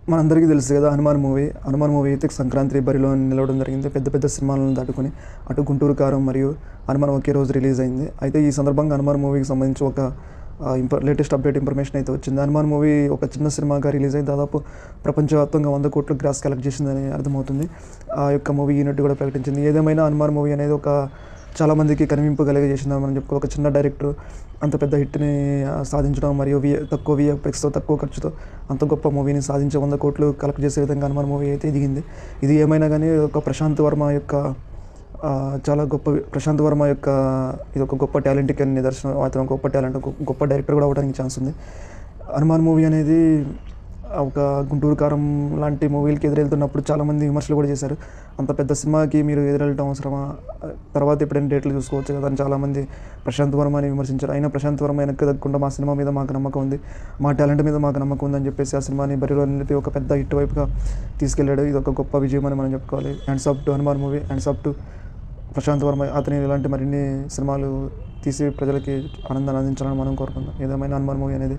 మనందరికీ తెలుసు కదా 'హనుమాన్' మూవీ. 'హనుమాన్' మూవీ అయితే సంక్రాంతి బరిలో నిలవడం జరిగింది. పెద్ద పెద్ద సినిమాలను దాటుకొని అటు 'గుంటూరు కారం' మరియు 'హనుమాన్' ఒకే రోజు రిలీజ్ అయింది. అయితే ఈ సందర్భంగా 'హనుమాన్' మూవీకి సంబంధించి ఒక లేటెస్ట్ అప్డేట్ ఇన్ఫర్మేషన్ అయితే వచ్చింది. 'హనుమాన్' మూవీ ఒక చిన్న సినిమాగా రిలీజ్ అయ్యి దాదాపు ప్రపంచవ్యాప్తంగా 100 కోట్ల గ్రాస్ కలెక్ట్ చేసిందని అర్థమవుతుంది. ఆ యొక్క మూవీ యూనిట్ కూడా ప్రకటించింది. ఏదేమైనా 'హనుమాన్' మూవీ అనేది ఒక చాలామందికి కనువింపు కలిగజేసిందని మనం చెప్పుకో. ఒక చిన్న డైరెక్టర్ అంత పెద్ద హిట్‌ని సాధించడం మరియు తక్కువ వీఎఫ్ఎక్స్‌తో తక్కువ ఖర్చుతో అంత గొప్ప మూవీని సాధించి 100 కోట్లు కలెక్ట్ చేసే విధంగా 'హనుమాన్' మూవీ అయితే ఎదిగింది. ఇది ఏమైనా గానీ ఒక ప్రశాంత్ వర్మ యొక్క చాలా గొప్ప ప్రశాంత్ వర్మ యొక్క ఇదొక గొప్ప టాలెంట్‌కి నిదర్శనం. అతను గొప్ప టాలెంట్, గొప్ప డైరెక్టర్ కూడా అవ్వడానికి ఛాన్స్ ఉంది. 'హనుమాన్' మూవీ అనేది ఒక 'గుంటూరు కారం' లాంటి మూవీలకి ఎదురెళ్తున్నప్పుడు చాలామంది విమర్శలు కూడా చేశారు. అంత పెద్ద సినిమాకి మీరు ఎదురెళ్ళటం అవసరమా? తర్వాత ఎప్పుడైనా డేట్లు చూసుకోవచ్చు కదా అని చాలామంది ప్రశాంత్ వర్మని విమర్శించారు. అయినా ప్రశాంత్ వర్మ వెనక్కి తగ్గకుండా మా సినిమా మీద మాకు నమ్మకం ఉంది, మా టాలెంట్ మీద మాకు నమ్మకం ఉందని చెప్పేసి ఆ సినిమాని బరిలో నిలిపి ఒక పెద్ద హిట్ వైపుగా తీసుకెళ్ళాడు. ఇది ఒక గొప్ప విజయం అని మనం చెప్పుకోవాలి. Hands off to 'Hanuman' movie, hands off to Prashanth Varma. అతని ఇలాంటి మరిన్ని సినిమాలు తీసి ప్రజలకి ఆనందాన్ని అందించాలని మనం కోరుకుందాం. ఏదేమైనా 'హనుమాన్' మూవీ అనేది